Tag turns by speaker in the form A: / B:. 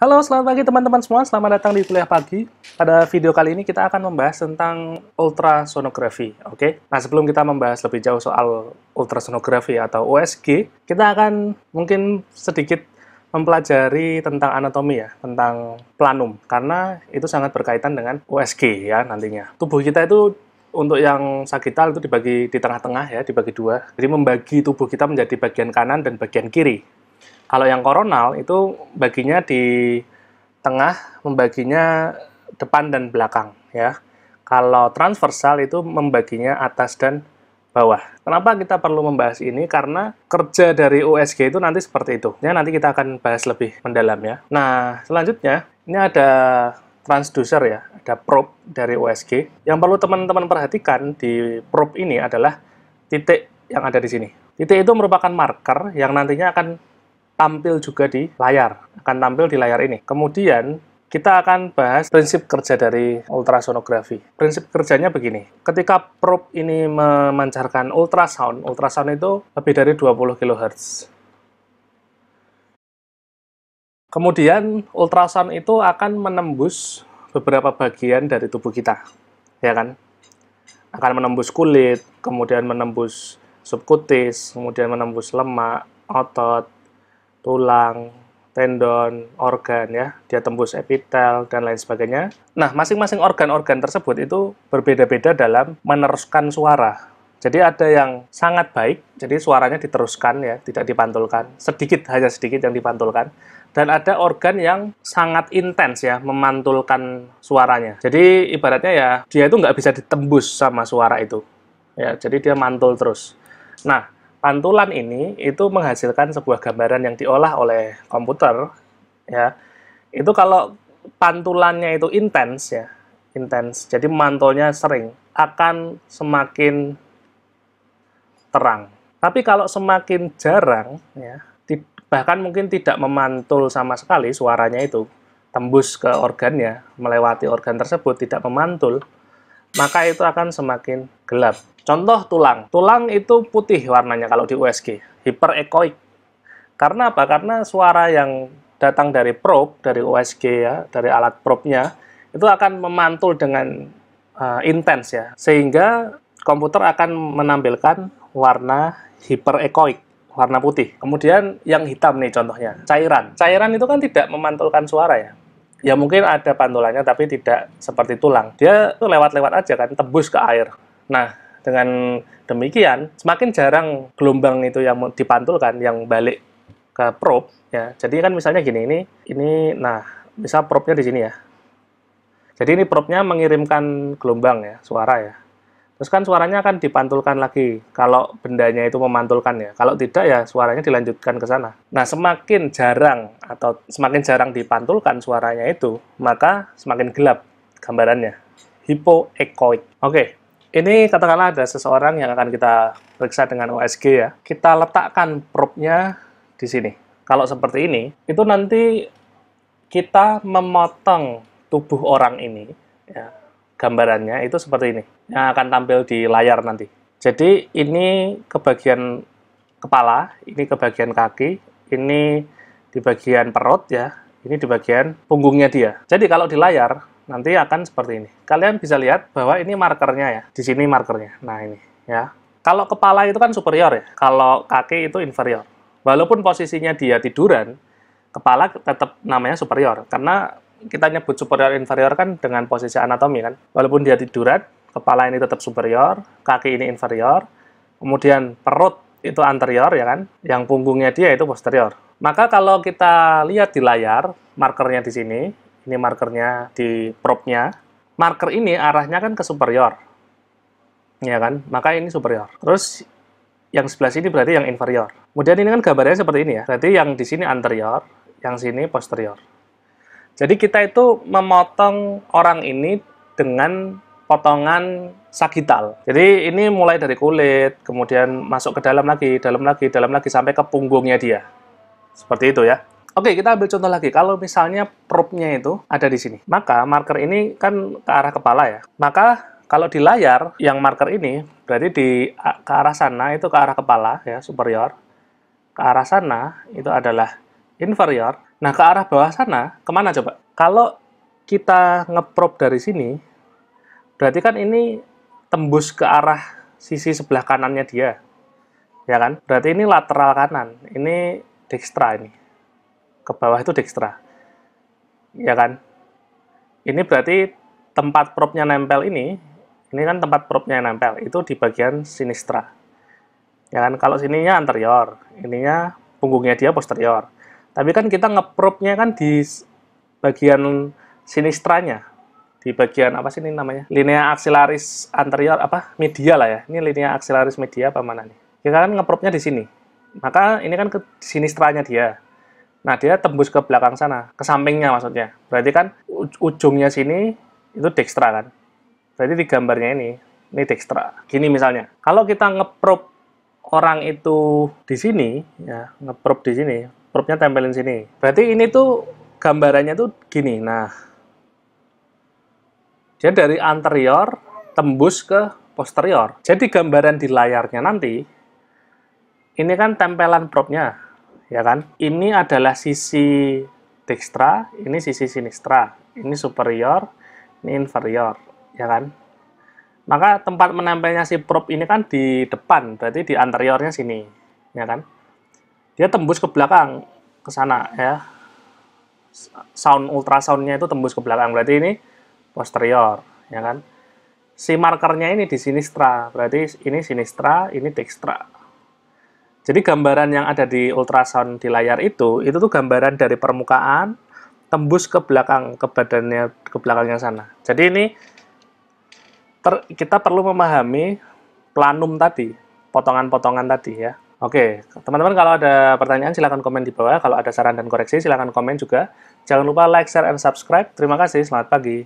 A: Halo, selamat pagi teman-teman semua. Selamat datang di kuliah pagi. Pada video kali ini kita akan membahas tentang ultrasonografi. Oke. Nah, sebelum kita membahas lebih jauh soal ultrasonografi atau USG, kita akan mungkin sedikit mempelajari tentang anatomi ya, tentang planum, karena itu sangat berkaitan dengan USG ya nantinya. Tubuh kita itu untuk yang sagital itu dibagi di tengah-tengah ya, dibagi dua. Jadi membagi tubuh kita menjadi bagian kanan dan bagian kiri. Kalau yang koronal itu baginya di tengah, membaginya depan dan belakang ya. Kalau transversal itu membaginya atas dan bawah. Kenapa kita perlu membahas ini? Karena kerja dari USG itu nanti seperti itu. Ya, nanti kita akan bahas lebih mendalam ya. Nah, selanjutnya ini ada transducer ya, ada probe dari USG. Yang perlu teman-teman perhatikan di probe ini adalah titik yang ada di sini. Titik itu merupakan marker yang nantinya akan tampil juga di layar, akan tampil di layar ini. Kemudian kita akan bahas prinsip kerja dari ultrasonografi. Prinsip kerjanya begini, ketika probe ini memancarkan ultrasound itu lebih dari 20 kHz. Kemudian ultrasound itu akan menembus beberapa bagian dari tubuh kita, ya kan? Akan menembus kulit, kemudian menembus subkutis, kemudian menembus lemak, otot, tulang, tendon, organ ya, dia tembus epitel dan lain sebagainya. Nah, masing-masing organ-organ tersebut itu berbeda-beda dalam meneruskan suara. Jadi ada yang sangat baik, jadi suaranya diteruskan ya, tidak dipantulkan. Sedikit, hanya sedikit yang dipantulkan. Dan ada organ yang sangat intens ya, memantulkan suaranya. Jadi ibaratnya ya, dia itu nggak bisa ditembus sama suara itu. Ya, jadi dia mantul terus. Nah, pantulan ini itu menghasilkan sebuah gambaran yang diolah oleh komputer ya. Itu kalau pantulannya itu intens ya, intens. Jadi mantulnya sering akan semakin terang. Tapi kalau semakin jarang ya, bahkan mungkin tidak memantul sama sekali suaranya itu, tembus ke organnya, melewati organ tersebut tidak memantul, maka itu akan semakin gelap. Contoh tulang. Tulang itu putih warnanya kalau di USG, hyperechoic. Karena apa? Karena suara yang datang dari probe, dari USG ya, dari alat probe-nya, itu akan memantul dengan intens ya. Sehingga komputer akan menampilkan warna hyperechoic, warna putih. Kemudian yang hitam nih contohnya, cairan. Cairan itu kan tidak memantulkan suara ya. Ya mungkin ada pantulannya tapi tidak seperti tulang. Dia tuh lewat-lewat aja kan, tembus ke air. Nah, dengan demikian semakin jarang gelombang itu yang dipantulkan yang balik ke probe ya. Jadi kan misalnya gini, ini nah, bisa probe-nya di sini ya. Jadi ini probe-nya mengirimkan gelombang ya, suara ya. Terus kan suaranya akan dipantulkan lagi kalau bendanya itu memantulkan ya. Kalau tidak ya suaranya dilanjutkan ke sana. Nah, semakin jarang atau semakin jarang dipantulkan suaranya itu, maka semakin gelap gambarannya. Hypoechoic. Oke. Ini katakanlah ada seseorang yang akan kita periksa dengan USG ya. Kita letakkan probe-nya di sini. Kalau seperti ini, itu nanti kita memotong tubuh orang ini ya. Gambarannya itu seperti ini, yang akan tampil di layar nanti. Jadi ini ke bagian kepala, ini ke bagian kaki, ini di bagian perut ya, ini di bagian punggungnya dia. Jadi kalau di layar nanti akan seperti ini. Kalian bisa lihat bahwa ini markernya ya, di sini markernya. Nah ini ya. Kalau kepala itu kan superior ya, kalau kaki itu inferior. Walaupun posisinya dia tiduran, kepala tetap namanya superior karena kita nyebut superior inferior kan dengan posisi anatomi kan. Walaupun dia tiduran, kepala ini tetap superior, kaki ini inferior, kemudian perut itu anterior ya kan, yang punggungnya dia itu posterior. Maka kalau kita lihat di layar, markernya di sini, ini markernya di probe-nya, marker ini arahnya kan ke superior. Ya kan? Maka ini superior. Terus yang sebelah sini berarti yang inferior. Kemudian ini kan gambarnya seperti ini ya. Berarti yang di sini anterior, yang sini posterior. Jadi kita itu memotong orang ini dengan potongan sagital. Jadi ini mulai dari kulit, kemudian masuk ke dalam lagi, sampai ke punggungnya dia. Seperti itu ya. Oke, kita ambil contoh lagi. Kalau misalnya probe-nya itu ada di sini, maka marker ini kan ke arah kepala ya. Maka kalau di layar, yang marker ini berarti ke arah sana itu ke arah kepala ya, superior. Ke arah sana itu adalah inferior. Nah, ke arah bawah sana, kemana coba? Kalau kita ngeprop dari sini, berarti kan ini tembus ke arah sisi sebelah kanannya dia, ya kan? Berarti ini lateral kanan, ini dextra ini. Ke bawah itu dextra, ya kan? Ini berarti tempat propnya nempel ini kan tempat propnya nempel, itu di bagian sinistra. Ya kan? Kalau sininya anterior, ininya punggungnya dia posterior. Tapi kan kita ngepropnya kan di bagian sinistranya, di bagian apa sih ini namanya? Linea axillaris anterior apa? Media lah ya. Ini linea axillaris media apa mana nih? Kita kan ngepropnya di sini. Maka ini kan ke sinistranya dia. Nah, dia tembus ke belakang sana, ke sampingnya maksudnya. Berarti kan ujungnya sini itu dextra kan. Berarti di gambarnya ini dextra. Gini misalnya. Kalau kita ngeprop orang itu di sini, ya, ngeprop di sini, propnya tempelin sini. Berarti ini tuh gambarannya tuh gini. Nah, dia dari anterior tembus ke posterior. Jadi gambaran di layarnya nanti, ini kan tempelan propnya, ya kan? Ini adalah sisi dextra, ini sisi sinistra, ini superior, ini inferior, ya kan? Maka tempat menempelnya si prop ini kan di depan, berarti di anteriornya sini, ya kan? Dia tembus ke belakang, ke sana, ya. Sound ultrasoundnya itu tembus ke belakang, berarti ini posterior, ya kan? Si markernya ini di sinistra, berarti ini sinistra, ini dextra. Jadi gambaran yang ada di ultrasound di layar itu tuh gambaran dari permukaan tembus ke belakang, ke badannya, ke belakangnya sana. Jadi ini kita perlu memahami planum tadi, potongan-potongan tadi ya. Oke, teman-teman kalau ada pertanyaan silahkan komen di bawah. Kalau ada saran dan koreksi silahkan komen juga. Jangan lupa like, share, and subscribe. Terima kasih, selamat pagi.